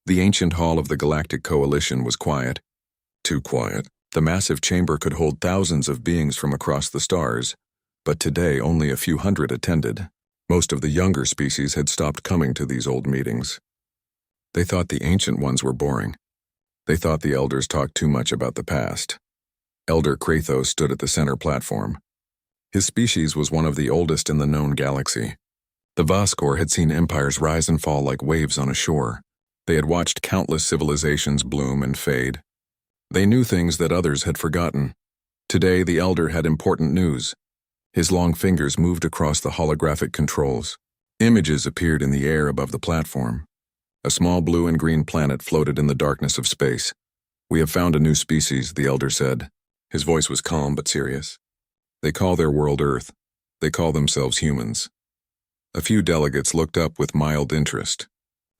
The ancient hall of the Galactic Coalition was quiet. Too quiet. The massive chamber could hold thousands of beings from across the stars, but today only a few hundred attended. Most of the younger species had stopped coming to these old meetings. They thought the ancient ones were boring. They thought the elders talked too much about the past. Elder Krathos stood at the center platform. His species was one of the oldest in the known galaxy. The Voskor had seen empires rise and fall like waves on a shore. They had watched countless civilizations bloom and fade. They knew things that others had forgotten. Today, the elder had important news. His long fingers moved across the holographic controls. Images appeared in the air above the platform. A small blue and green planet floated in the darkness of space. "We have found a new species," the elder said. His voice was calm but serious. "They call their world Earth. They call themselves humans." A few delegates looked up with mild interest.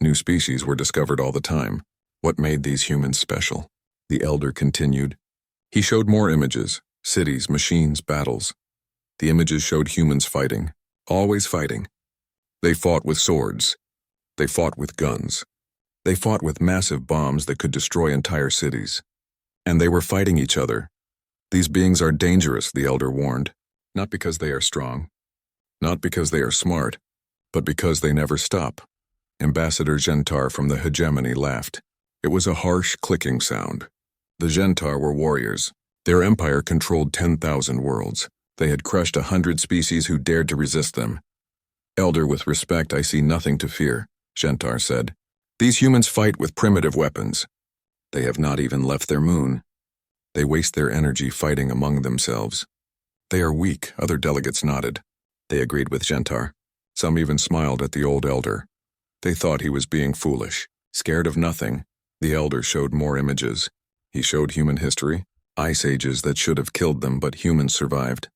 New species were discovered all the time. What made these humans special? The elder continued. He showed more images: cities, machines, battles. The images showed humans fighting, always fighting. They fought with swords. They fought with guns. They fought with massive bombs that could destroy entire cities. And they were fighting each other. These beings are dangerous, the elder warned, not because they are strong, not because they are smart, but because they never stop. Ambassador Gentar from the hegemony laughed. It was a harsh, clicking sound. The Gentar were warriors. Their empire controlled 10,000 worlds. They had crushed 100 species who dared to resist them. "Elder, with respect, I see nothing to fear," Gentar said. "These humans fight with primitive weapons. They have not even left their moon. They waste their energy fighting among themselves. They are weak," other delegates nodded. They agreed with Gentar. Some even smiled at the old elder. They thought he was being foolish, scared of nothing. The elder showed more images. He showed human history, ice ages that should have killed them but humans survived,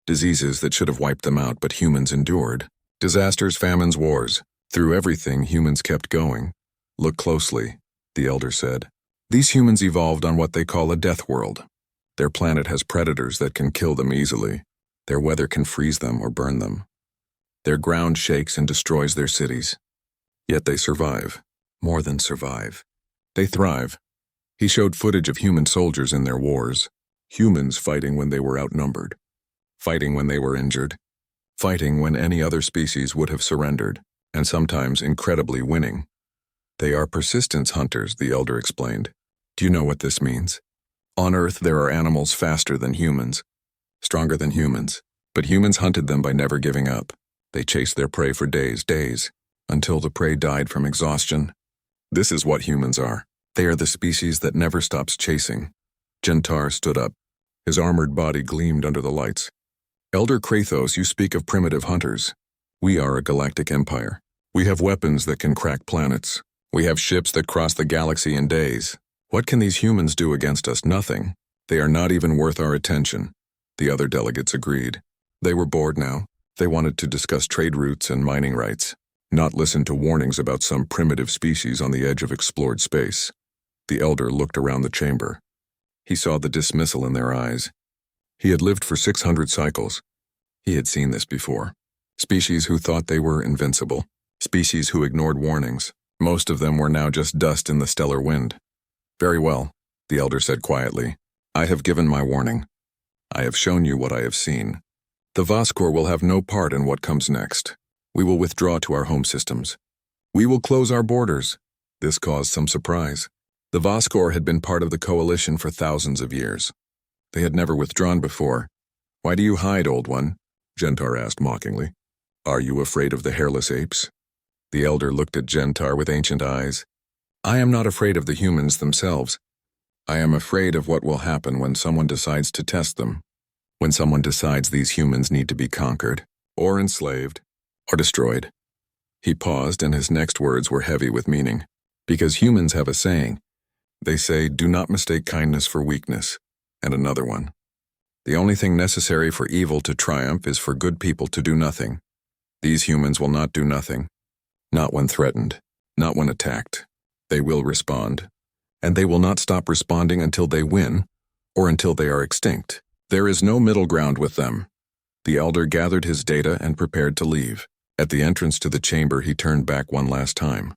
diseases that should have wiped them out but humans endured, disasters, famines, wars. Through everything, humans kept going. "Look closely," the elder said. "These humans evolved on what they call a death world. Their planet has predators that can kill them easily. Their weather can freeze them or burn them. Their ground shakes and destroys their cities. Yet they survive. More than survive. They thrive." He showed footage of human soldiers in their wars. Humans fighting when they were outnumbered. Fighting when they were injured. Fighting when any other species would have surrendered, and sometimes incredibly winning. "They are persistence hunters," the elder explained. "Do you know what this means? On Earth there are animals faster than humans, stronger than humans, but humans hunted them by never giving up. They chased their prey for days, until the prey died from exhaustion. This is what humans are. They are the species that never stops chasing." Gentar stood up. His armored body gleamed under the lights. "Elder Krathos, you speak of primitive hunters. We are a galactic empire. We have weapons that can crack planets. We have ships that cross the galaxy in days. What can these humans do against us? Nothing. They are not even worth our attention." The other delegates agreed. They were bored now. They wanted to discuss trade routes and mining rights, not listen to warnings about some primitive species on the edge of explored space. The elder looked around the chamber. He saw the dismissal in their eyes. He had lived for 600 cycles. He had seen this before. Species who thought they were invincible. Species who ignored warnings. Most of them were now just dust in the stellar wind. "Very well," the elder said quietly. "I have given my warning. I have shown you what I have seen. The Voskor will have no part in what comes next. We will withdraw to our home systems. We will close our borders." This caused some surprise. The Voskor had been part of the coalition for thousands of years. They had never withdrawn before. "Why do you hide, old one?" Gentar asked mockingly. "Are you afraid of the hairless apes?" The elder looked at Gentar with ancient eyes. "I am not afraid of the humans themselves. I am afraid of what will happen when someone decides to test them. When someone decides these humans need to be conquered, or enslaved, or destroyed." He paused, and his next words were heavy with meaning. Because humans have a saying. They say, "Do not mistake kindness for weakness," and another one. "The only thing necessary for evil to triumph is for good people to do nothing." These humans will not do nothing. Not when threatened, not when attacked. They will respond. And they will not stop responding until they win, or until they are extinct. There is no middle ground with them. The elder gathered his data and prepared to leave. At the entrance to the chamber, he turned back one last time.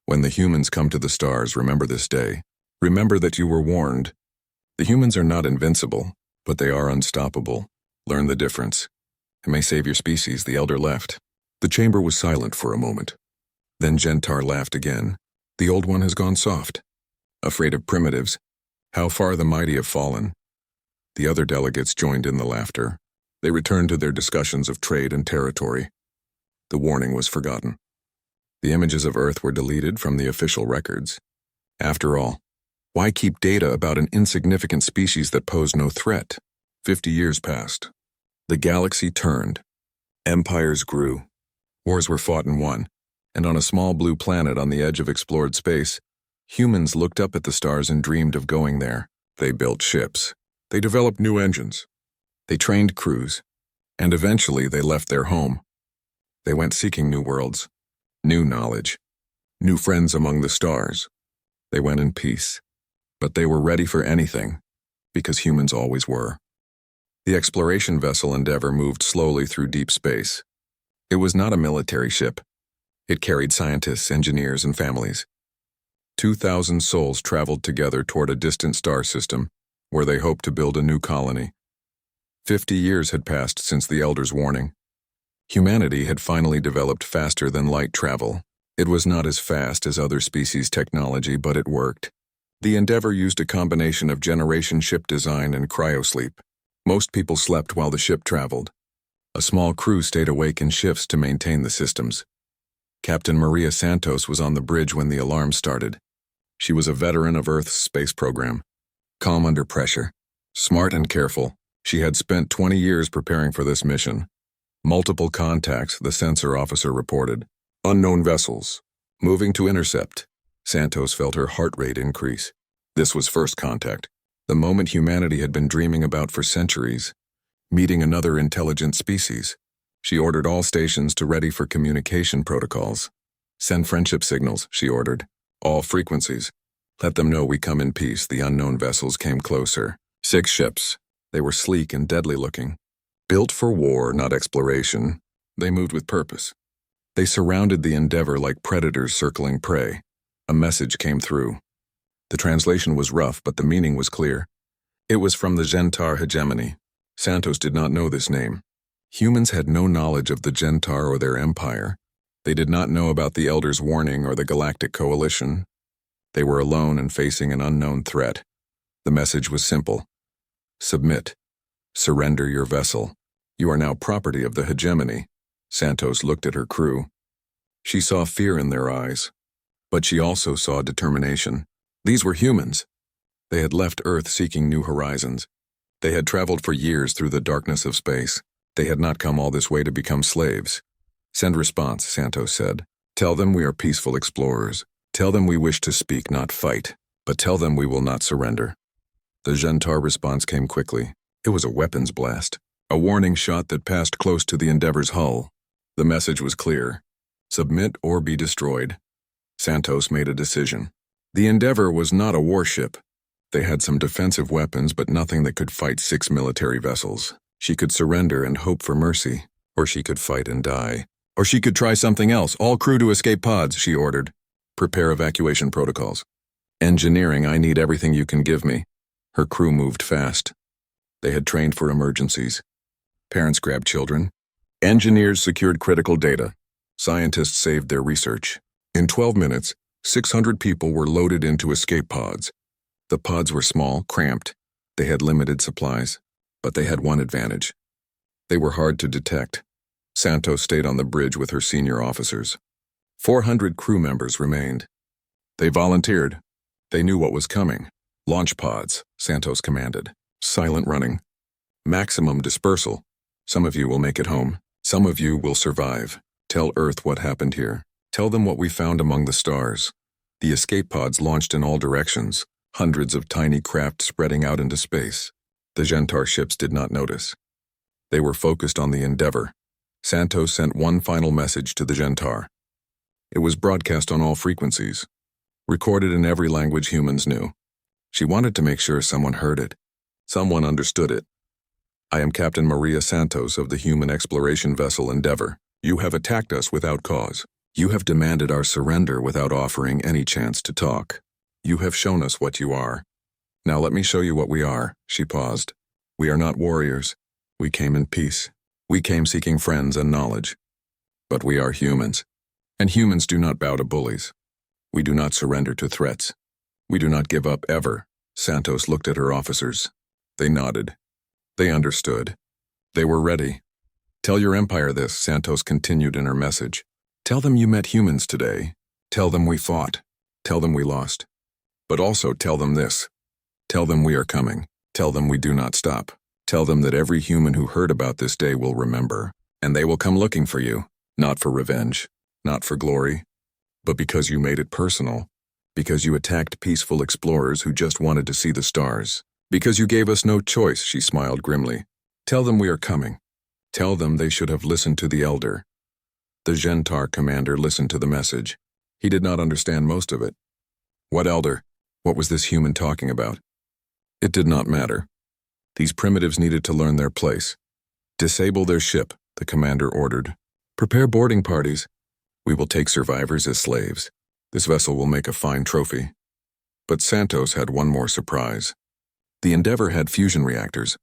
When the humans come to the stars, remember this day. Remember that you were warned. The humans are not invincible, but they are unstoppable. Learn the difference. It may save your species, the elder left. The chamber was silent for a moment. Then Gentar laughed again. The old one has gone soft. Afraid of primitives. How far the mighty have fallen. The other delegates joined in the laughter. They returned to their discussions of trade and territory. The warning was forgotten. The images of Earth were deleted from the official records. After all, why keep data about an insignificant species that posed no threat? 50 years passed. The galaxy turned. Empires grew. Wars were fought and won. And on a small blue planet on the edge of explored space, humans looked up at the stars and dreamed of going there. They built ships. They developed new engines. They trained crews. And eventually they left their home. They went seeking new worlds, new knowledge, new friends among the stars. They went in peace. But they were ready for anything, because humans always were. The exploration vessel Endeavour moved slowly through deep space. It was not a military ship. It carried scientists, engineers, and families. 2,000 souls traveled together toward a distant star system, where they hoped to build a new colony. 50 years had passed since the Elder's warning. Humanity had finally developed faster than light travel. It was not as fast as other species' technology, but it worked. The Endeavour used a combination of generation ship design and cryosleep. Most people slept while the ship traveled. A small crew stayed awake in shifts to maintain the systems. Captain Maria Santos was on the bridge when the alarm started. She was a veteran of Earth's space program. Calm under pressure. Smart and careful. She had spent 20 years preparing for this mission. Multiple contacts, the sensor officer reported. Unknown vessels. Moving to intercept. Santos felt her heart rate increase. This was first contact. The moment humanity had been dreaming about for centuries. Meeting another intelligent species. She ordered all stations to ready for communication protocols. Send friendship signals, she ordered. All frequencies. Let them know we come in peace. The unknown vessels came closer. 6 ships. They were sleek and deadly looking. Built for war, not exploration. They moved with purpose. They surrounded the Endeavour like predators circling prey. A message came through. The translation was rough, but the meaning was clear. It was from the Gentar hegemony. Santos did not know this name. Humans had no knowledge of the Gentar or their empire. They did not know about the Elder's warning or the Galactic Coalition. They were alone and facing an unknown threat. The message was simple. Submit. Surrender your vessel. You are now property of the hegemony. Santos looked at her crew. She saw fear in their eyes. But she also saw determination. These were humans. They had left Earth seeking new horizons. They had traveled for years through the darkness of space. They had not come all this way to become slaves. Send response, Santos said. Tell them we are peaceful explorers. Tell them we wish to speak, not fight. But tell them we will not surrender. The Gentar response came quickly. It was a weapons blast. A warning shot that passed close to the Endeavour's hull. The message was clear. Submit or be destroyed. Santos made a decision. The Endeavour was not a warship. They had some defensive weapons, but nothing that could fight 6 military vessels. She could surrender and hope for mercy, or she could fight and die. Or she could try something else. All crew to escape pods, she ordered. Prepare evacuation protocols. Engineering, I need everything you can give me. Her crew moved fast. They had trained for emergencies. Parents grabbed children. Engineers secured critical data. Scientists saved their research. In 12 minutes, 600 people were loaded into escape pods. The pods were small, cramped. They had limited supplies. But they had one advantage. They were hard to detect. Santos stayed on the bridge with her senior officers. 400 crew members remained. They volunteered. They knew what was coming. Launch pods, Santos commanded. Silent running. Maximum dispersal. Some of you will make it home. Some of you will survive. Tell Earth what happened here. Tell them what we found among the stars. The escape pods launched in all directions, hundreds of tiny craft spreading out into space. The Gentar ships did not notice. They were focused on the Endeavour. Santos sent one final message to the Gentar. It was broadcast on all frequencies, recorded in every language humans knew. She wanted to make sure someone heard it. Someone understood it. I am Captain Maria Santos of the human exploration vessel Endeavour. You have attacked us without cause. You have demanded our surrender without offering any chance to talk. You have shown us what you are. Now let me show you what we are." She paused. "We are not warriors. We came in peace. We came seeking friends and knowledge. But we are humans. And humans do not bow to bullies. We do not surrender to threats. We do not give up ever." Santos looked at her officers. They nodded. They understood. They were ready. "Tell your empire this," Santos continued in her message. "Tell them you met humans today. Tell them we fought. Tell them we lost. But also tell them this. Tell them we are coming. Tell them we do not stop. Tell them that every human who heard about this day will remember, and they will come looking for you, not for revenge, not for glory, but because you made it personal, because you attacked peaceful explorers who just wanted to see the stars, because you gave us no choice." She smiled grimly. "Tell them we are coming. Tell them they should have listened to the elder." The Gentar commander listened to the message. He did not understand most of it. What elder? What was this human talking about? It did not matter. These primitives needed to learn their place. "Disable their ship," the commander ordered. "Prepare boarding parties. We will take survivors as slaves. This vessel will make a fine trophy." But Santos had one more surprise. The Endeavor had fusion reactors,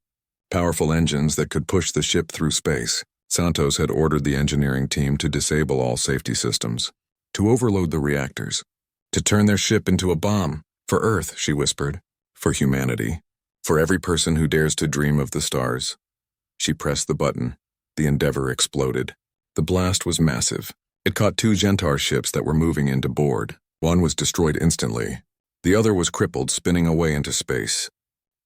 powerful engines that could push the ship through space. Santos had ordered the engineering team to disable all safety systems, to overload the reactors, to turn their ship into a bomb. "For Earth," she whispered. "For humanity. For every person who dares to dream of the stars." She pressed the button. The Endeavor exploded. The blast was massive. It caught 2 Gentar ships that were moving in to board. One was destroyed instantly. The other was crippled, spinning away into space.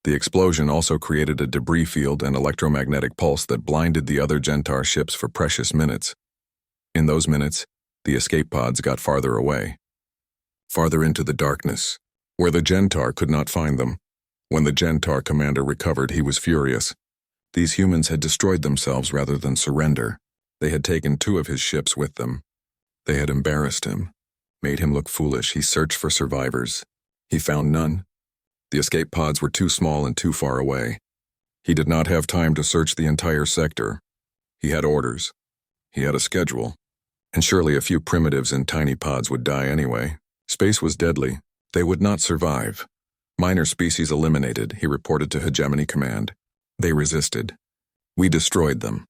The explosion also created a debris field and electromagnetic pulse that blinded the other Gentar ships for precious minutes. In those minutes, the escape pods got farther away. Farther into the darkness, where the Gentar could not find them. When the Gentar commander recovered, he was furious. These humans had destroyed themselves rather than surrender. They had taken 2 of his ships with them. They had embarrassed him, made him look foolish. He searched for survivors. He found none. The escape pods were too small and too far away. He did not have time to search the entire sector. He had orders. He had a schedule. And surely a few primitives in tiny pods would die anyway. Space was deadly. They would not survive. "Minor species eliminated," he reported to Hegemony Command. "They resisted. We destroyed them.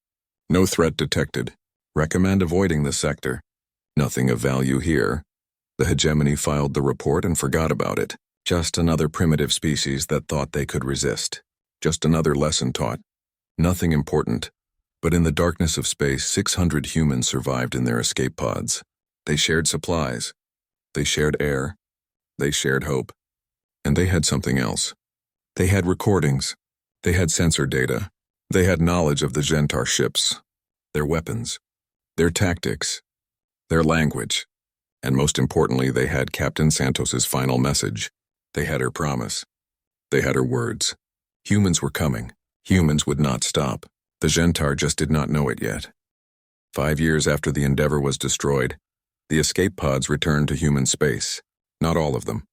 No threat detected. Recommend avoiding the sector. Nothing of value here." The Hegemony filed the report and forgot about it. Just another primitive species that thought they could resist. Just another lesson taught. Nothing important. But in the darkness of space, 600 humans survived in their escape pods. They shared supplies. They shared air. They shared hope. And they had something else. They had recordings. They had sensor data. They had knowledge of the Gentar ships, their weapons, their tactics, their language, and most importantly, they had Captain Santos's final message. They had her promise. They had her words. Humans were coming. Humans would not stop. The Gentar just did not know it yet. 5 years after the Endeavor was destroyed, the escape pods returned to human space. Not all of them.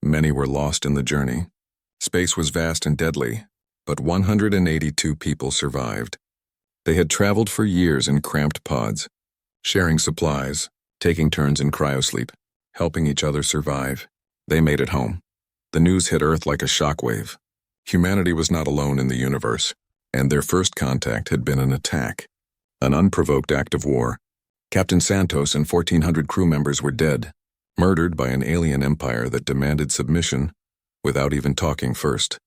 Many were lost in the journey. Space was vast and deadly, but 182 people survived. They had traveled for years in cramped pods, sharing supplies, taking turns in cryosleep, helping each other survive. They made it home. The news hit Earth like a shockwave. Humanity was not alone in the universe, and their first contact had been an attack, an unprovoked act of war. Captain Santos and 1,400 crew members were dead, murdered by an alien empire that demanded submission without even talking first.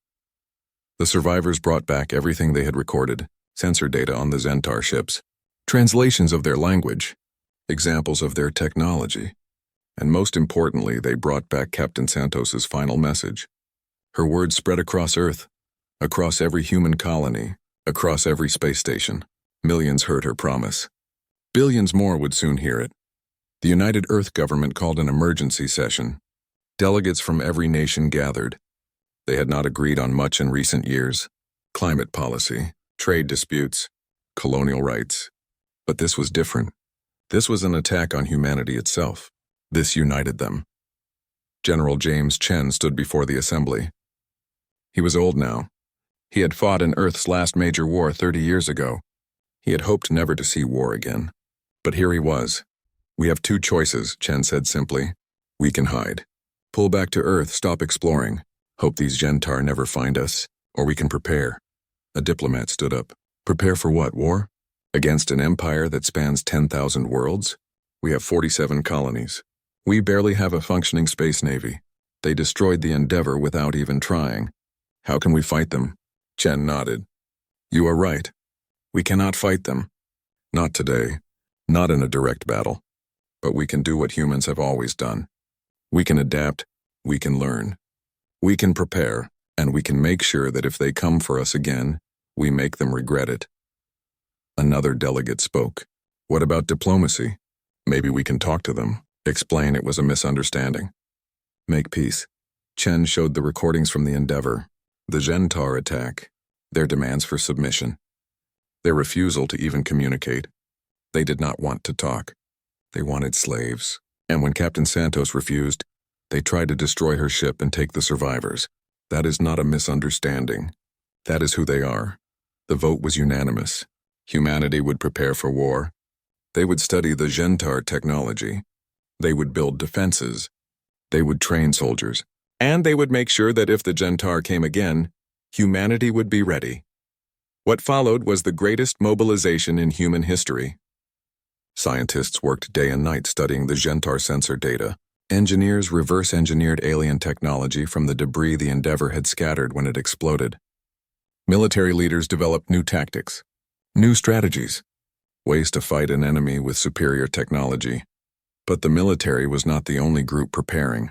The survivors brought back everything they had recorded, sensor data on the Gentar ships, translations of their language, examples of their technology, and most importantly, they brought back Captain Santos's final message. Her words spread across Earth, across every human colony, across every space station. Millions heard her promise. Billions more would soon hear it. The United Earth government called an emergency session. Delegates from every nation gathered. They had not agreed on much in recent years: climate policy, trade disputes, colonial rights. But this was different. This was an attack on humanity itself. This united them. General James Chen stood before the assembly. He was old now. He had fought in Earth's last major war 30 years ago. He had hoped never to see war again. But here he was. We have two choices, Chen said simply. We can hide. Pull back to Earth, stop exploring. Hope these Gentar never find us. Or we can prepare. A diplomat stood up. Prepare for what, war? Against an empire that spans 10,000 worlds? We have 47 colonies. We barely have a functioning space navy. They destroyed the Endeavor without even trying. How can we fight them? Chen nodded. You are right. We cannot fight them. Not today. Not in a direct battle. But we can do what humans have always done. We can adapt. We can learn. We can prepare. And we can make sure that if they come for us again, we make them regret it. Another delegate spoke. What about diplomacy? Maybe we can talk to them, explain it was a misunderstanding. Make peace. Chen showed the recordings from the Endeavor, the Gentar attack, their demands for submission, their refusal to even communicate. They did not want to talk. They wanted slaves. And when Captain Santos refused, they tried to destroy her ship and take the survivors. That is not a misunderstanding. That is who they are. The vote was unanimous. Humanity would prepare for war. They would study the Gentar technology. They would build defenses. They would train soldiers. And they would make sure that if the Gentar came again, humanity would be ready. What followed was the greatest mobilization in human history. Scientists worked day and night studying the Gentar sensor data. Engineers reverse-engineered alien technology from the debris the Endeavor had scattered when it exploded. Military leaders developed new tactics, new strategies, ways to fight an enemy with superior technology. But the military was not the only group preparing.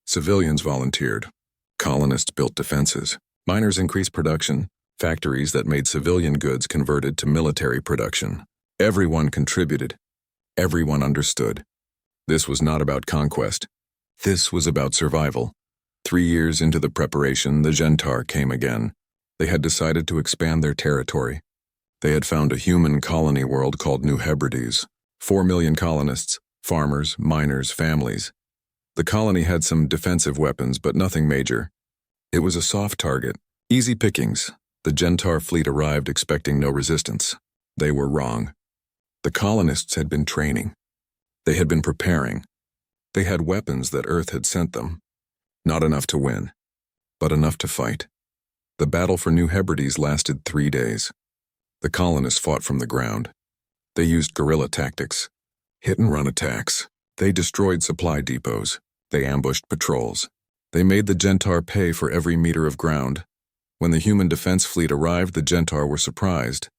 Civilians volunteered. Colonists built defenses. Miners increased production. Factories that made civilian goods converted to military production. Everyone contributed. Everyone understood. This was not about conquest. This was about survival. 3 years into the preparation, the Gentar came again. They had decided to expand their territory. They had found a human colony world called New Hebrides. 4 million colonists, farmers, miners, families. The colony had some defensive weapons, but nothing major. It was a soft target. Easy pickings. The Gentar fleet arrived expecting no resistance. They were wrong. The colonists had been training. They had been preparing. They had weapons that Earth had sent them. Not enough to win, but enough to fight. The battle for New Hebrides lasted 3 days. The colonists fought from the ground. They used guerrilla tactics, hit-and-run attacks. They destroyed supply depots. They ambushed patrols. They made the Gentar pay for every meter of ground. When the human defense fleet arrived, the Gentar were surprised.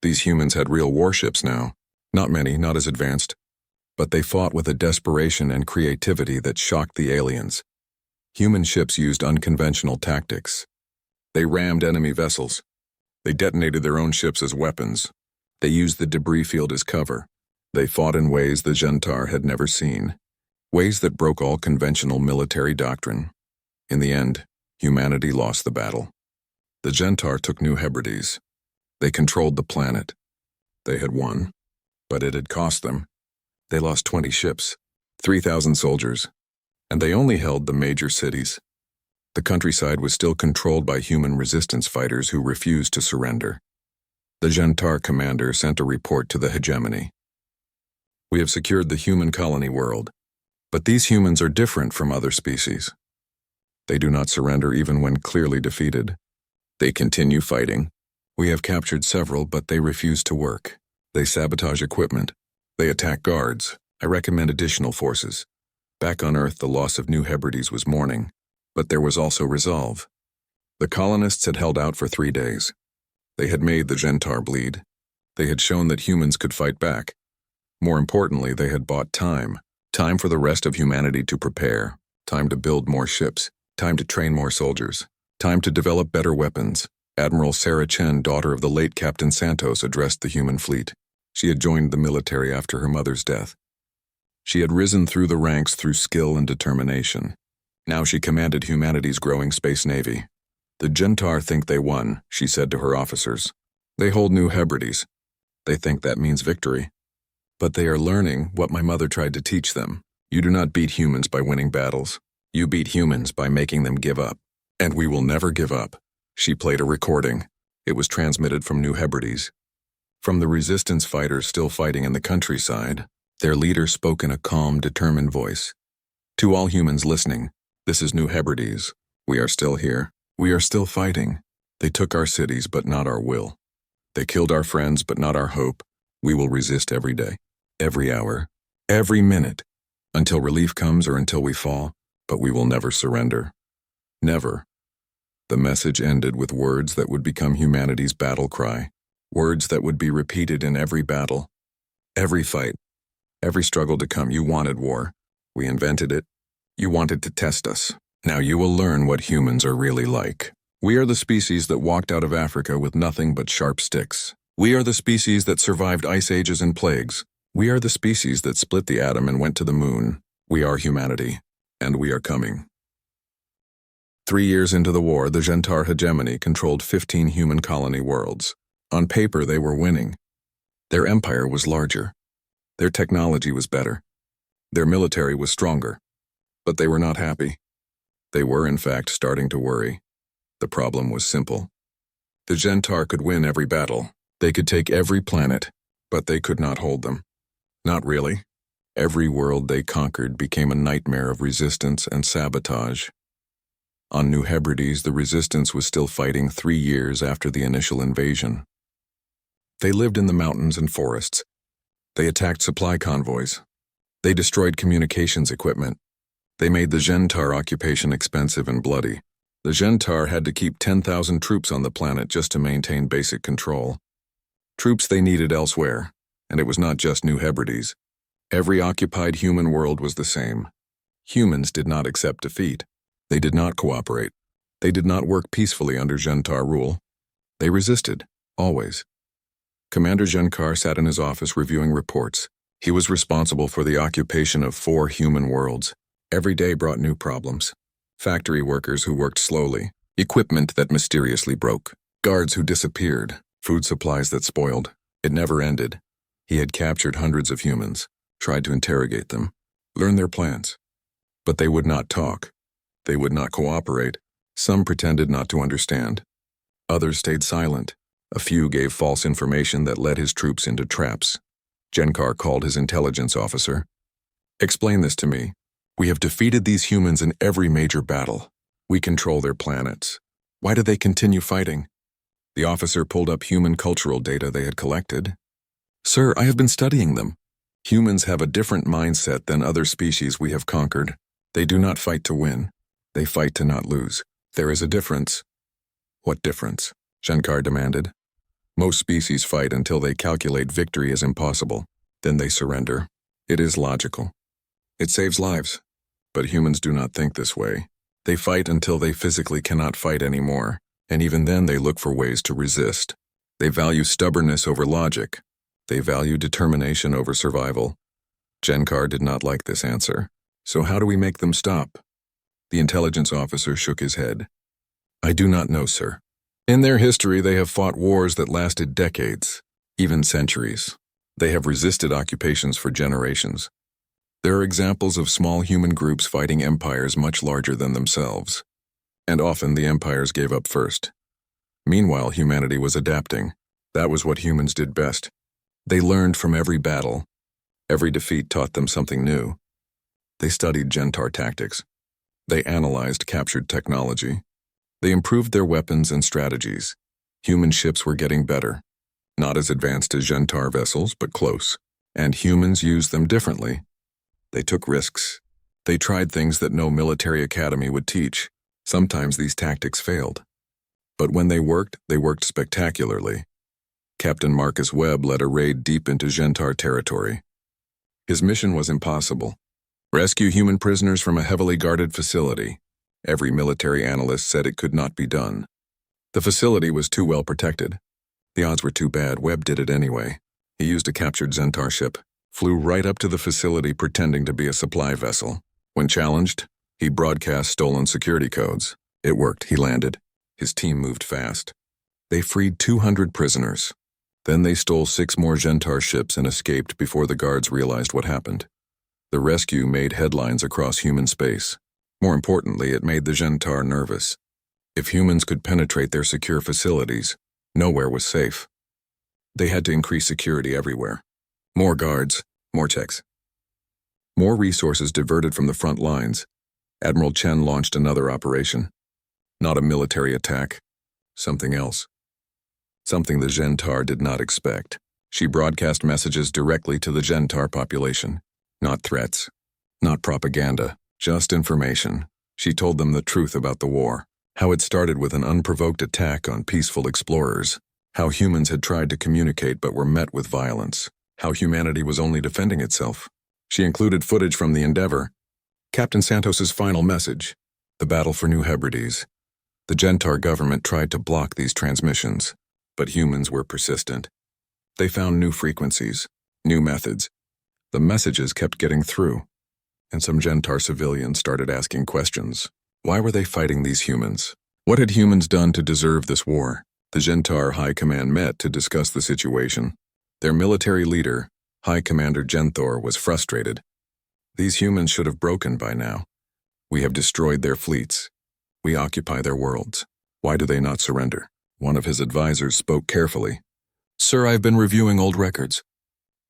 These humans had real warships now. Not many, not as advanced. But they fought with a desperation and creativity that shocked the aliens. Human ships used unconventional tactics. They rammed enemy vessels. They detonated their own ships as weapons. They used the debris field as cover. They fought in ways the Gentar had never seen. Ways that broke all conventional military doctrine. In the end, humanity lost the battle. The Gentar took New Hebrides. They controlled the planet. They had won, but it had cost them. They lost 20 ships, 3,000 soldiers, and they only held the major cities. The countryside was still controlled by human resistance fighters who refused to surrender. The Gentar commander sent a report to the hegemony. We have secured the human colony world, but these humans are different from other species. They do not surrender even when clearly defeated. They continue fighting. We have captured several, but they refuse to work. They sabotage equipment. They attack guards. I recommend additional forces. Back on Earth, the loss of New Hebrides was mourning, but there was also resolve. The colonists had held out for 3 days. They had made the Gentar bleed. They had shown that humans could fight back. More importantly, they had bought time. Time for the rest of humanity to prepare. Time to build more ships. Time to train more soldiers. Time to develop better weapons. Admiral Sarah Chen, daughter of the late Captain Santos, addressed the human fleet. She had joined the military after her mother's death. She had risen through the ranks through skill and determination. Now she commanded humanity's growing space navy. The Gentar think they won, she said to her officers. They hold New Hebrides. They think that means victory. But they are learning what my mother tried to teach them. You do not beat humans by winning battles. You beat humans by making them give up. And we will never give up. She played a recording. It was transmitted from New Hebrides. From the resistance fighters still fighting in the countryside, Their leader spoke in a calm, determined voice. To all humans listening, this is New Hebrides. We are still here. We are still fighting. They took our cities, but not our will. They killed our friends, but not our hope. We will resist every day, every hour, every minute, until relief comes or until we fall, but we will never surrender. Never. The message ended with words that would become humanity's battle cry, words that would be repeated in every battle, every fight, every struggle to come. You wanted war. We invented it. You wanted to test us. Now you will learn what humans are really like. We are the species that walked out of Africa with nothing but sharp sticks. We are the species that survived ice ages and plagues. We are the species that split the atom and went to the moon. We are humanity, and we are coming. 3 years into the war, the Gentar hegemony controlled 15 human colony worlds. On paper, they were winning. Their empire was larger. Their technology was better. Their military was stronger. But they were not happy. They were, in fact, starting to worry. The problem was simple. The Gentar could win every battle. They could take every planet, but they could not hold them. Not really. Every world they conquered became a nightmare of resistance and sabotage. On New Hebrides, the resistance was still fighting 3 years after the initial invasion. They lived in the mountains and forests. They attacked supply convoys. They destroyed communications equipment. They made the Gentar occupation expensive and bloody. The Gentar had to keep 10,000 troops on the planet just to maintain basic control. Troops they needed elsewhere, and it was not just New Hebrides. Every occupied human world was the same. Humans did not accept defeat. They did not cooperate. They did not work peacefully under Gentar rule. They resisted, always. Commander Gencar sat in his office reviewing reports. He was responsible for the occupation of 4 human worlds. Every day brought new problems. Factory workers who worked slowly, equipment that mysteriously broke, guards who disappeared, food supplies that spoiled. It never ended. He had captured hundreds of humans, tried to interrogate them, learn their plans. But they would not talk. They would not cooperate. Some pretended not to understand. Others stayed silent. A few gave false information that led his troops into traps. Gencar called his intelligence officer. "Explain this to me. We have defeated these humans in every major battle. We control their planets. Why do they continue fighting?" The officer pulled up human cultural data they had collected. "Sir, I have been studying them. Humans have a different mindset than other species we have conquered. They do not fight to win. They fight to not lose. There is a difference." "What difference?" Gencar demanded. "Most species fight until they calculate victory is impossible. Then they surrender. It is logical. It saves lives. But humans do not think this way. They fight until they physically cannot fight anymore, and even then they look for ways to resist. They value stubbornness over logic. They value determination over survival." Gencar did not like this answer. "So how do we make them stop?" The intelligence officer shook his head. "I do not know, sir. In their history, they have fought wars that lasted decades, even centuries. They have resisted occupations for generations. There are examples of small human groups fighting empires much larger than themselves. And often the empires gave up first. Meanwhile, humanity was adapting. That was what humans did best. They learned from every battle. Every defeat taught them something new. They studied Gentar tactics. They analyzed captured technology. They improved their weapons and strategies. Human ships were getting better. Not as advanced as Gentar vessels, but close. And humans used them differently. They took risks. They tried things that no military academy would teach. Sometimes these tactics failed. But when they worked spectacularly. Captain Marcus Webb led a raid deep into Gentar territory. His mission was impossible. Rescue human prisoners from a heavily guarded facility. Every military analyst said it could not be done. The facility was too well protected. The odds were too bad. Webb did it anyway. He used a captured Gentar ship, flew right up to the facility pretending to be a supply vessel. When challenged, he broadcast stolen security codes. It worked. He landed. His team moved fast. They freed 200 prisoners. Then they stole 6 more Gentar ships and escaped before the guards realized what happened. The rescue made headlines across human space. More importantly, it made the Gentar nervous. If humans could penetrate their secure facilities, nowhere was safe. They had to increase security everywhere. More guards, more checks. More resources diverted from the front lines. Admiral Chen launched another operation. Not a military attack. Something else. Something the Gentar did not expect. She broadcast messages directly to the Gentar population. Not threats. Not propaganda. Just information. She told them the truth about the war. How it started with an unprovoked attack on peaceful explorers. How humans had tried to communicate but were met with violence. How humanity was only defending itself. She included footage from the Endeavour. Captain Santos's final message. The battle for New Hebrides. The Gentar government tried to block these transmissions, but humans were persistent. They found new frequencies, new methods. The messages kept getting through, and some Gentar civilians started asking questions. Why were they fighting these humans? What had humans done to deserve this war? The Gentar High Command met to discuss the situation. Their military leader, High Commander Genthor, was frustrated. These humans should have broken by now. We have destroyed their fleets. We occupy their worlds. Why do they not surrender? One of his advisors spoke carefully. Sir, I've been reviewing old records.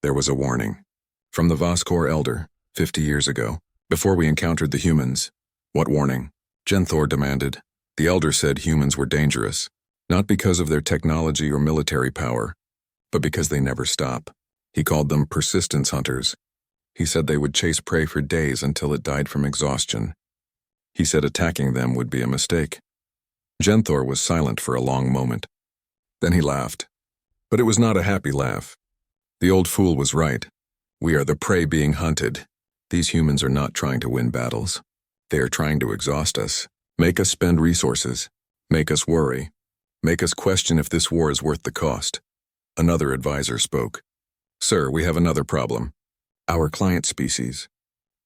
There was a warning. From the Voskor Elder, 50 years ago, before we encountered the humans. What warning? Genthor demanded. The Elder said humans were dangerous, not because of their technology or military power, but because they never stop. He called them persistence hunters. He said they would chase prey for days until it died from exhaustion. He said attacking them would be a mistake. Genthor was silent for a long moment. Then he laughed. But it was not a happy laugh. The old fool was right. We are the prey being hunted. These humans are not trying to win battles. They are trying to exhaust us, make us spend resources, make us worry, make us question if this war is worth the cost. Another advisor spoke. Sir, we have another problem. Our client species,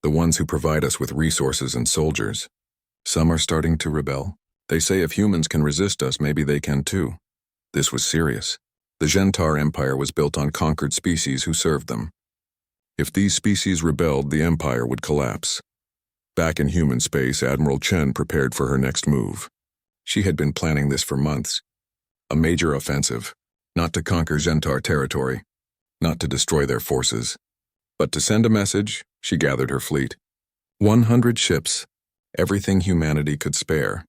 the ones who provide us with resources and soldiers. Some are starting to rebel. They say if humans can resist us, maybe they can too. This was serious. The Gentar Empire was built on conquered species who served them. If these species rebelled, the empire would collapse. Back in human space, Admiral Chen prepared for her next move. She had been planning this for months. A major offensive, not to conquer Gentar territory, not to destroy their forces, but to send a message. She gathered her fleet. 100 ships, everything humanity could spare.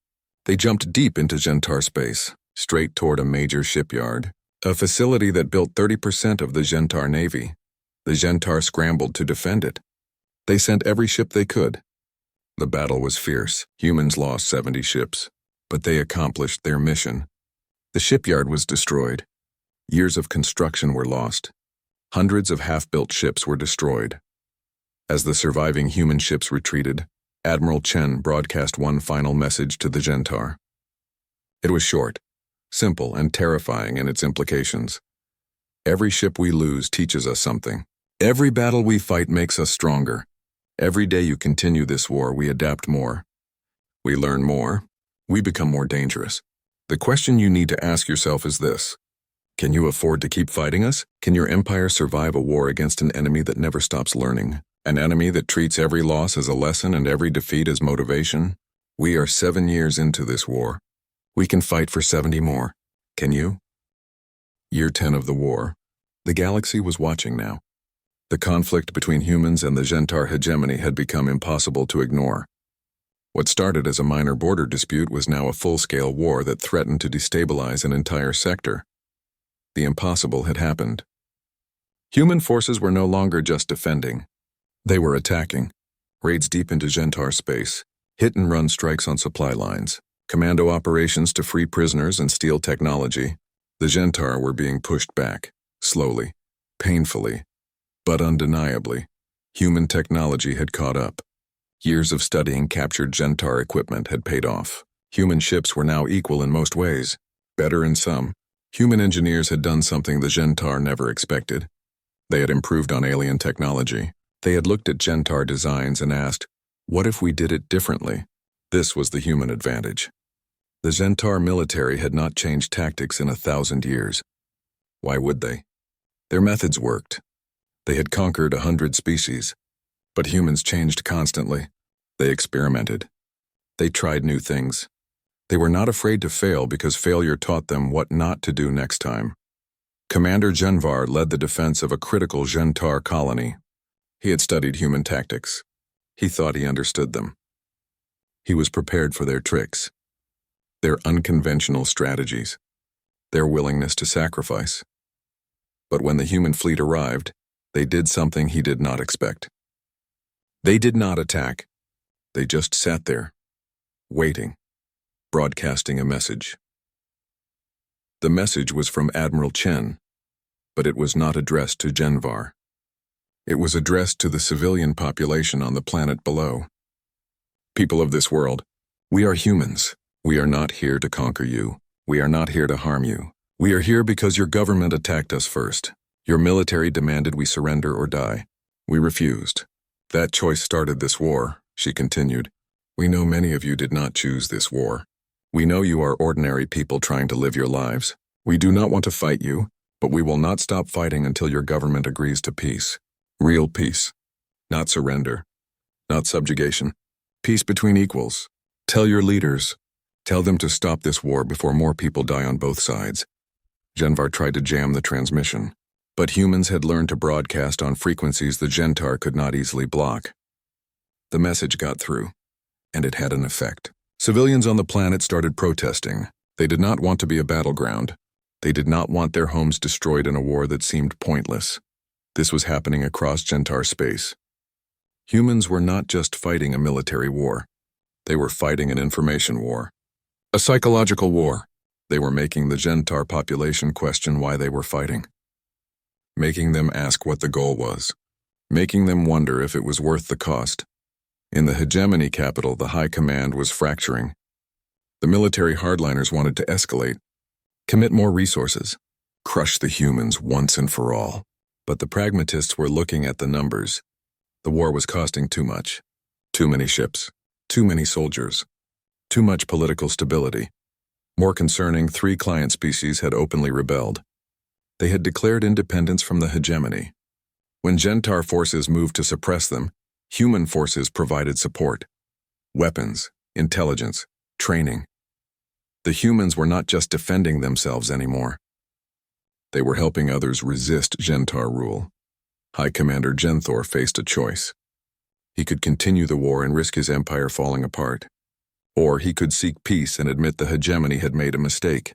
They jumped deep into Gentar space, straight toward a major shipyard, a facility that built 30% of the Gentar navy. The Gentar scrambled to defend it. They sent every ship they could. The battle was fierce. Humans lost 70 ships, but they accomplished their mission. The shipyard was destroyed. Years of construction were lost. Hundreds of half-built ships were destroyed. As the surviving human ships retreated, Admiral Chen broadcast one final message to the Gentar. It was short, simple, and terrifying in its implications. Every ship we lose teaches us something. Every battle we fight makes us stronger. Every day you continue this war, we adapt more. We learn more. We become more dangerous. The question you need to ask yourself is this. Can you afford to keep fighting us? Can your empire survive a war against an enemy that never stops learning? An enemy that treats every loss as a lesson and every defeat as motivation? We are 7 years into this war. We can fight for 70 more. Can you? Year 10 of the war. The galaxy was watching now. The conflict between humans and the Gentar hegemony had become impossible to ignore. What started as a minor border dispute was now a full-scale war that threatened to destabilize an entire sector. The impossible had happened. Human forces were no longer just defending. They were attacking. Raids deep into Gentar space, hit-and-run strikes on supply lines, commando operations to free prisoners and steal technology. The Gentar were being pushed back, slowly, painfully, but undeniably. Human technology had caught up. Years of studying captured Gentar equipment had paid off. Human ships were now equal in most ways, better in some. Human engineers had done something the Gentar never expected. They had improved on alien technology. They had looked at Gentar designs and asked, what if we did it differently? This was the human advantage. The Gentar military had not changed tactics in 1,000 years. Why would they? Their methods worked. They had conquered 100 species. But humans changed constantly. They experimented. They tried new things. They were not afraid to fail because failure taught them what not to do next time. Commander Genvar led the defense of a critical Gentar colony. He had studied human tactics. He thought he understood them. He was prepared for their tricks, their unconventional strategies, their willingness to sacrifice. But when the human fleet arrived, they did something he did not expect. They did not attack. They just sat there, waiting, broadcasting a message. The message was from Admiral Chen, but it was not addressed to Genvar. It was addressed to the civilian population on the planet below. People of this world, we are humans. We are not here to conquer you. We are not here to harm you. We are here because your government attacked us first. Your military demanded we surrender or die. We refused. That choice started this war, she continued. We know many of you did not choose this war. We know you are ordinary people trying to live your lives. We do not want to fight you, but we will not stop fighting until your government agrees to peace. Real peace. Not surrender. Not subjugation. Peace between equals. Tell your leaders. Tell them to stop this war before more people die on both sides. Genvar tried to jam the transmission, but humans had learned to broadcast on frequencies the Gentar could not easily block. The message got through, and it had an effect. Civilians on the planet started protesting. They did not want to be a battleground. They did not want their homes destroyed in a war that seemed pointless. This was happening across Gentar space. Humans were not just fighting a military war. They were fighting an information war. A psychological war. They were making the Gentar population question why they were fighting. Making them ask what the goal was. Making them wonder if it was worth the cost. In the hegemony capital, the high command was fracturing. The military hardliners wanted to escalate, commit more resources, crush the humans once and for all. But the pragmatists were looking at the numbers. The war was costing too much. Too many ships, too many soldiers, too much political stability. More concerning, 3 client species had openly rebelled. They had declared independence from the hegemony. When Gentar forces moved to suppress them, human forces provided support. Weapons, intelligence, training. The humans were not just defending themselves anymore. They were helping others resist Gentar rule. High Commander Genthor faced a choice. He could continue the war and risk his empire falling apart. Or he could seek peace and admit the hegemony had made a mistake.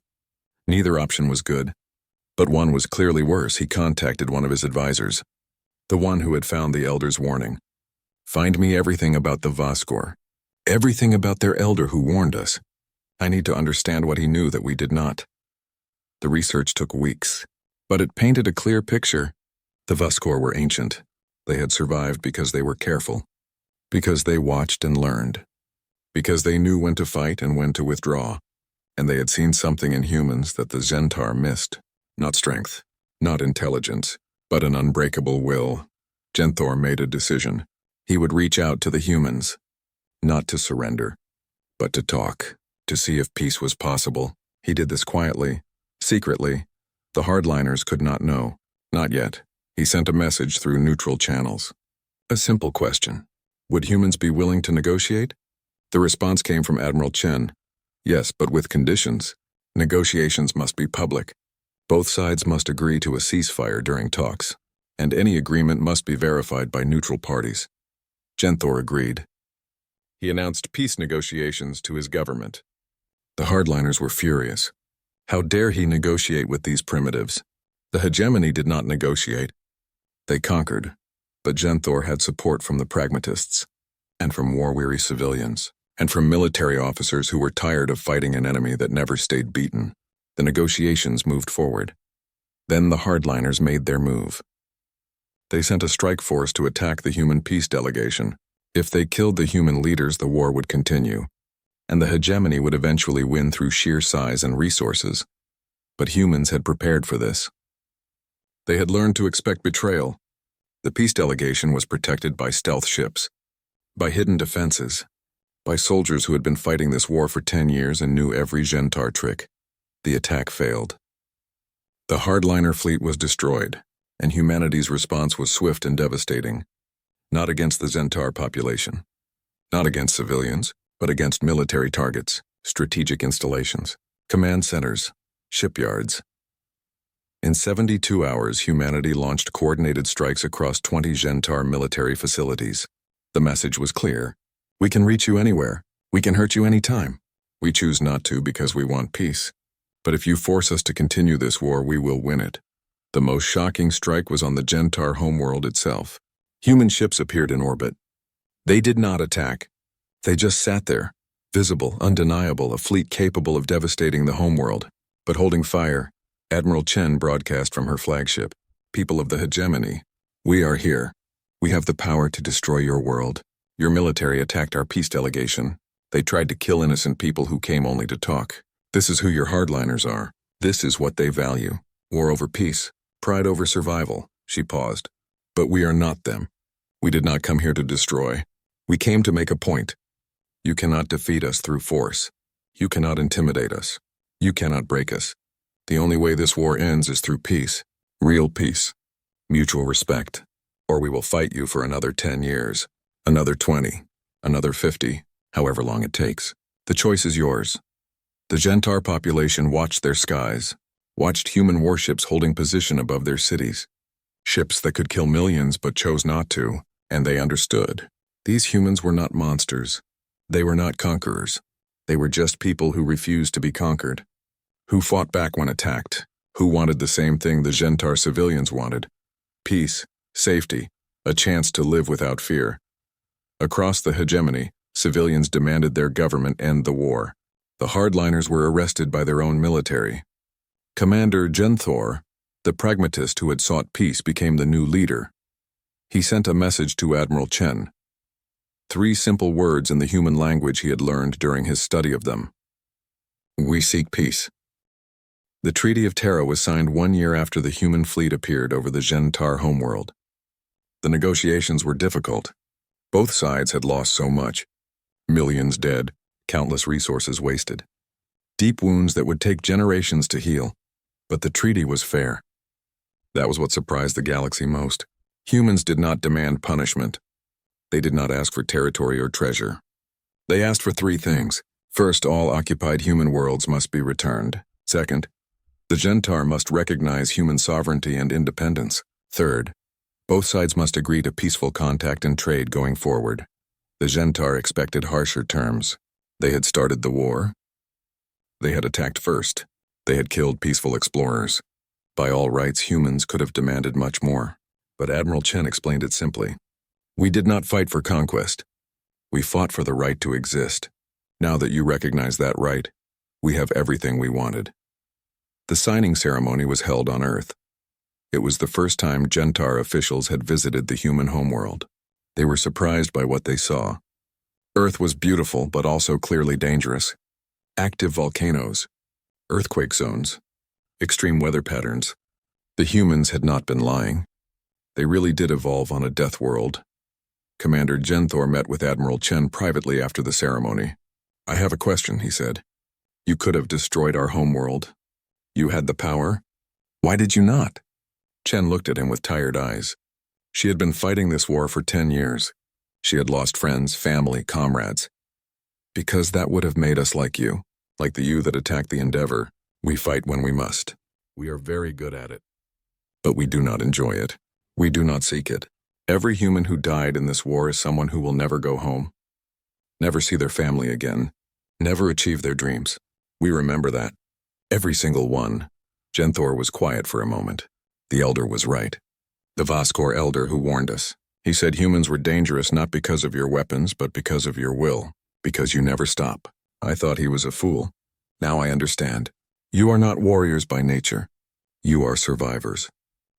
Neither option was good, but one was clearly worse. He contacted one of his advisors, the one who had found the Elder's warning. Find me everything about the Voskor, everything about their elder who warned us. I need to understand what he knew that we did not. The research took weeks, but it painted a clear picture. The Voskor were ancient. They had survived because they were careful, because they watched and learned, because they knew when to fight and when to withdraw, and they had seen something in humans that the Gentar missed. Not strength, not intelligence, but an unbreakable will. Genthor made a decision. He would reach out to the humans, not to surrender, but to talk, to see if peace was possible. He did this quietly, secretly. The hardliners could not know. Not yet. He sent a message through neutral channels. A simple question. Would humans be willing to negotiate? The response came from Admiral Chen. Yes, but with conditions. Negotiations must be public. Both sides must agree to a ceasefire during talks, and any agreement must be verified by neutral parties. Genthor agreed. He announced peace negotiations to his government. The hardliners were furious. How dare he negotiate with these primitives? The hegemony did not negotiate. They conquered, but Genthor had support from the pragmatists, and from war-weary civilians, and from military officers who were tired of fighting an enemy that never stayed beaten. The negotiations moved forward. Then the hardliners made their move. They sent a strike force to attack the human peace delegation. If they killed the human leaders, the war would continue, and the hegemony would eventually win through sheer size and resources. But humans had prepared for this. They had learned to expect betrayal. The peace delegation was protected by stealth ships, by hidden defenses, by soldiers who had been fighting this war for 10 years and knew every Gentar trick. The attack failed. The hardliner fleet was destroyed, and humanity's response was swift and devastating. Not against the Gentar population, not against civilians, but against military targets, strategic installations, command centers, shipyards. In 72 hours, humanity launched coordinated strikes across 20 Gentar military facilities. The message was clear. We can reach you anywhere. We can hurt you anytime. We choose not to because we want peace. But if you force us to continue this war, we will win it. The most shocking strike was on the Gentar homeworld itself. Human ships appeared in orbit. They did not attack. They just sat there, visible, undeniable, a fleet capable of devastating the homeworld. But holding fire, Admiral Chen broadcast from her flagship. People of the hegemony, we are here. We have the power to destroy your world. Your military attacked our peace delegation. They tried to kill innocent people who came only to talk. This is who your hardliners are. This is what they value. War over peace, pride over survival. She paused. But we are not them. We did not come here to destroy. We came to make a point. You cannot defeat us through force. You cannot intimidate us. You cannot break us. The only way this war ends is through peace. Real peace. Mutual respect. Or we will fight you for another 10 years. Another 20. Another 50. However long it takes. The choice is yours. The Gentar population watched their skies. Watched human warships holding position above their cities. Ships that could kill millions but chose not to. And they understood. These humans were not monsters. They were not conquerors. They were just people who refused to be conquered. Who fought back when attacked. Who wanted the same thing the Gentar civilians wanted. Peace, safety, a chance to live without fear. Across the hegemony, civilians demanded their government end the war. The hardliners were arrested by their own military. Commander Genthor, the pragmatist who had sought peace, became the new leader. He sent a message to Admiral Chen. 3 simple words in the human language he had learned during his study of them. We seek peace. The Treaty of Terra was signed 1 year after the human fleet appeared over the Gentar homeworld. The negotiations were difficult. Both sides had lost so much. Millions dead, countless resources wasted. Deep wounds that would take generations to heal. But the treaty was fair. That was what surprised the galaxy most. Humans did not demand punishment. They did not ask for territory or treasure. They asked for 3 things. First, all occupied human worlds must be returned. Second, the Gentar must recognize human sovereignty and independence. Third, both sides must agree to peaceful contact and trade going forward. The Gentar expected harsher terms. They had started the war. They had attacked first. They had killed peaceful explorers. By all rights, humans could have demanded much more. But Admiral Chen explained it simply. We did not fight for conquest. We fought for the right to exist. Now that you recognize that right, we have everything we wanted. The signing ceremony was held on Earth. It was the first time Gentar officials had visited the human homeworld. They were surprised by what they saw. Earth was beautiful, but also clearly dangerous. Active volcanoes, earthquake zones, extreme weather patterns. The humans had not been lying. They really did evolve on a death world. Commander Genthor met with Admiral Chen privately after the ceremony. I have a question, he said. You could have destroyed our homeworld. You had the power. Why did you not? Chen looked at him with tired eyes. She had been fighting this war for 10 years. She had lost friends, family, comrades. Because that would have made us like you, like the you that attacked the Endeavor. We fight when we must. We are very good at it. But we do not enjoy it. We do not seek it. Every human who died in this war is someone who will never go home, never see their family again, never achieve their dreams. We remember that. Every single one. Genthor was quiet for a moment. The elder was right. The Voskor elder who warned us. He said humans were dangerous not because of your weapons, but because of your will, because you never stop. I thought he was a fool. Now I understand. You are not warriors by nature. You are survivors.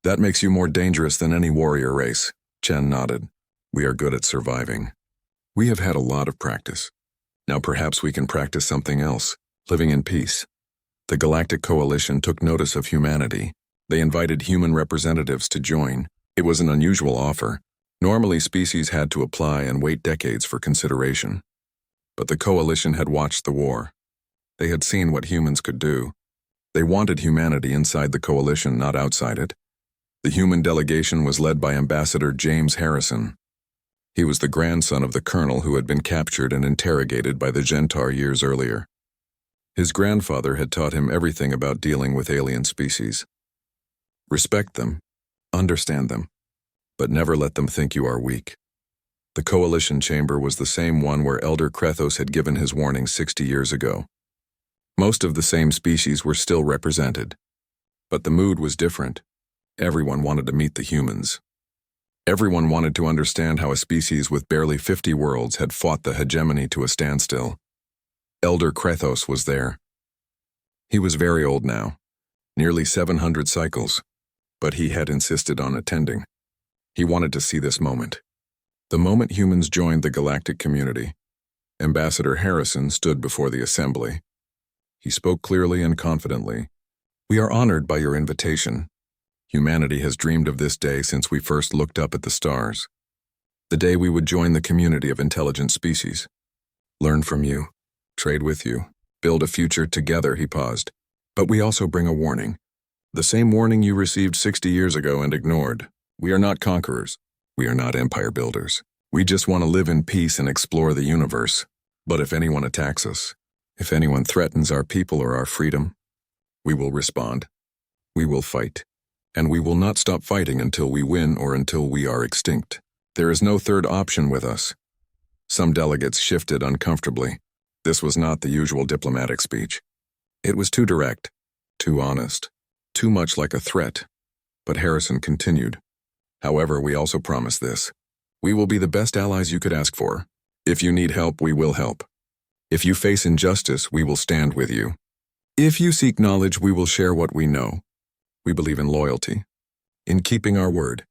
That makes you more dangerous than any warrior race. Chen nodded. We are good at surviving. We have had a lot of practice. Now perhaps we can practice something else, living in peace. The Galactic Coalition took notice of humanity. They invited human representatives to join. It was an unusual offer. Normally, species had to apply and wait decades for consideration. But the Coalition had watched the war. They had seen what humans could do. They wanted humanity inside the Coalition, not outside it. The human delegation was led by Ambassador James Harrison. He was the grandson of the colonel who had been captured and interrogated by the Gentar years earlier. His grandfather had taught him everything about dealing with alien species. Respect them, understand them, but never let them think you are weak. The coalition chamber was the same one where Elder Krethos had given his warning 60 years ago. Most of the same species were still represented, but the mood was different. Everyone wanted to meet the humans. Everyone wanted to understand how a species with barely 50 worlds had fought the hegemony to a standstill. Elder Krethos was there. He was very old now, nearly 700 cycles, but he had insisted on attending. He wanted to see this moment. The moment humans joined the galactic community, Ambassador Harrison stood before the assembly. He spoke clearly and confidently. "We are honored by your invitation. Humanity has dreamed of this day since we first looked up at the stars. The day we would join the community of intelligent species. Learn from you, trade with you, build a future together," he paused. "But we also bring a warning. The same warning you received 60 years ago and ignored. We are not conquerors. We are not empire builders. We just want to live in peace and explore the universe. But if anyone attacks us, if anyone threatens our people or our freedom, we will respond. We will fight. And we will not stop fighting until we win or until we are extinct. There is no third option with us." Some delegates shifted uncomfortably. This was not the usual diplomatic speech. It was too direct, too honest, too much like a threat. But Harrison continued. "However, we also promise this. We will be the best allies you could ask for. If you need help, we will help. If you face injustice, we will stand with you. If you seek knowledge, we will share what we know. We believe in loyalty, in keeping our word,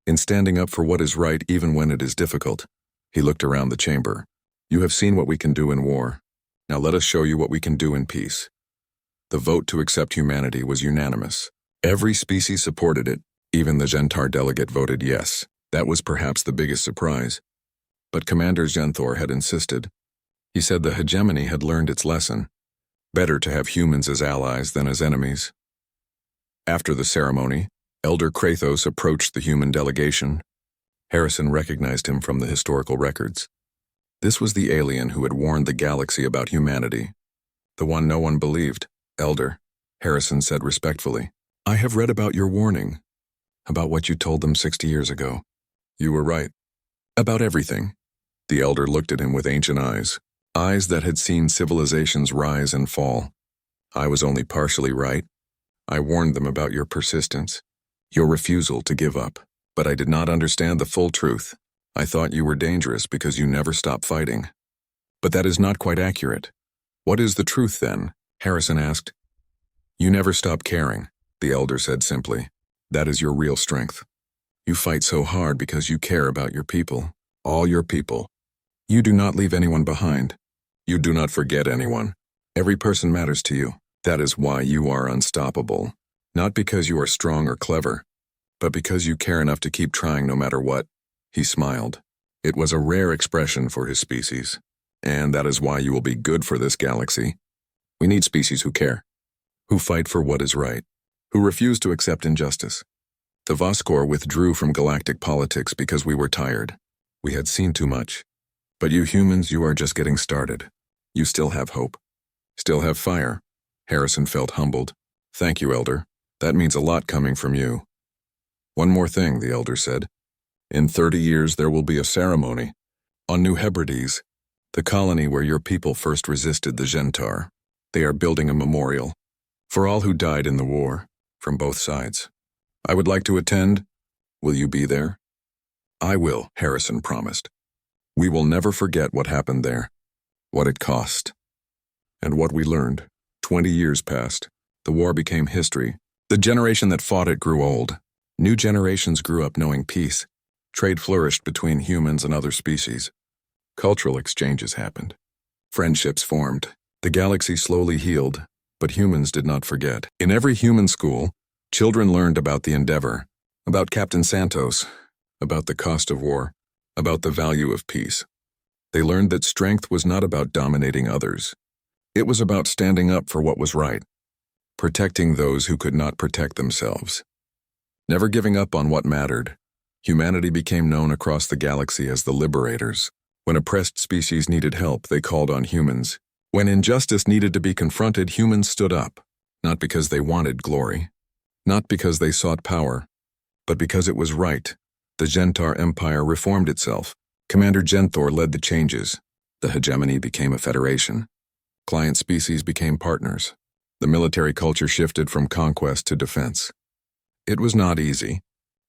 in standing up for what is right even when it is difficult." He looked around the chamber. "You have seen what we can do in war. Now let us show you what we can do in peace." The vote to accept humanity was unanimous. Every species supported it. Even the Gentar delegate voted yes. That was perhaps the biggest surprise. But Commander Genthor had insisted. He said the hegemony had learned its lesson. Better to have humans as allies than as enemies. After the ceremony, Elder Krethos approached the human delegation. Harrison recognized him from the historical records. This was the alien who had warned the galaxy about humanity. The one no one believed. "Elder," Harrison said respectfully, "I have read about your warning. About what you told them 60 years ago. You were right. About everything." The elder looked at him with ancient eyes. Eyes that had seen civilizations rise and fall. "I was only partially right. I warned them about your persistence, your refusal to give up. But I did not understand the full truth. I thought you were dangerous because you never stopped fighting. But that is not quite accurate. What is the truth then?" Harrison asked. "You never stop caring," the elder said simply. "That is your real strength. You fight so hard because you care about your people, all your people. You do not leave anyone behind. You do not forget anyone. Every person matters to you. That is why you are unstoppable. Not because you are strong or clever, but because you care enough to keep trying no matter what." He smiled. It was a rare expression for his species. "And that is why you will be good for this galaxy. We need species who care, who fight for what is right, who refuse to accept injustice." The Voskor withdrew from galactic politics because we were tired. We had seen too much. But you humans, you are just getting started. You still have hope. Still have fire. Harrison felt humbled. "Thank you, Elder. That means a lot coming from you." "One more thing," the Elder said. "In 30 years there will be a ceremony on New Hebrides, the colony where your people first resisted the Gentar. They are building a memorial for all who died in the war, from both sides. I would like to attend. Will you be there?" "I will," Harrison promised. "We will never forget what happened there, what it cost, and what we learned. 20 years passed. The war became history. The generation that fought it grew old. New generations grew up knowing peace. Trade flourished between humans and other species. Cultural exchanges happened. Friendships formed. The galaxy slowly healed, but humans did not forget. In every human school, children learned about the Endeavor, about Captain Santos, about the cost of war, about the value of peace. They learned that strength was not about dominating others. It was about standing up for what was right, protecting those who could not protect themselves. Never giving up on what mattered. Humanity became known across the galaxy as the Liberators. When oppressed species needed help, they called on humans. When injustice needed to be confronted, humans stood up, not because they wanted glory, Not because they sought power, but because it was right. The Gentar Empire reformed itself. Commander Genthor led the changes. The hegemony became a federation. Client species became partners. The military culture shifted from conquest to defense. It was not easy.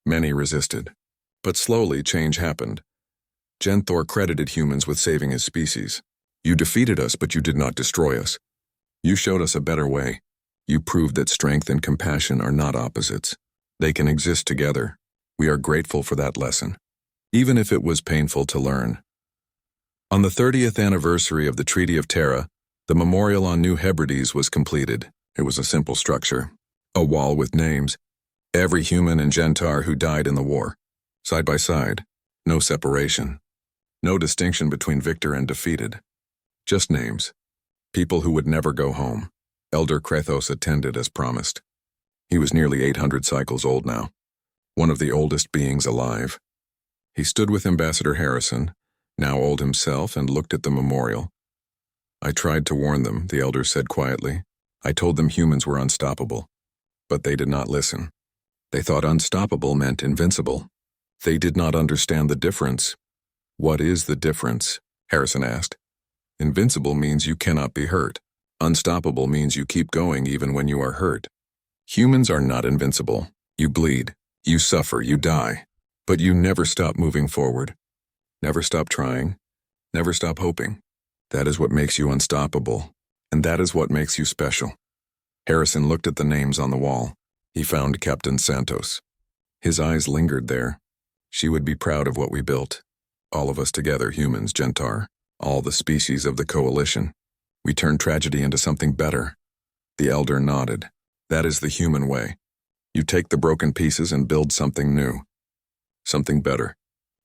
Many resisted. But slowly change happened. Genthor credited humans with saving his species. You defeated us, but you did not destroy us. You showed us a better way. You proved that strength and compassion are not opposites. They can exist together. We are grateful for that lesson, even if it was painful to learn. On the 30th anniversary of the Treaty of Terra, the memorial on New Hebrides was completed. It was a simple structure, a wall with names. Every human and Gentar who died in the war. Side by side, no separation. No distinction between victor and defeated. Just names. People who would never go home. Elder Krathos attended as promised. He was nearly 800 cycles old now, one of the oldest beings alive. He stood with Ambassador Harrison, now old himself, and looked at the memorial. I tried to warn them, the elder said quietly. I told them humans were unstoppable, but they did not listen. They thought unstoppable meant invincible. They did not understand the difference. What is the difference? Harrison asked. Invincible means you cannot be hurt. Unstoppable means you keep going even when you are hurt. Humans are not invincible. You bleed, you suffer, you die. But you never stop moving forward. Never stop trying. Never stop hoping. That is what makes you unstoppable. And that is what makes you special. Harrison looked at the names on the wall. He found Captain Santos. His eyes lingered there. She would be proud of what we built. All of us together, humans, Gentar, all the species of the coalition. We turned tragedy into something better. The elder nodded. That is the human way. You take the broken pieces and build something new. Something better.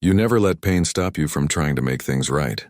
You never let pain stop you from trying to make things right.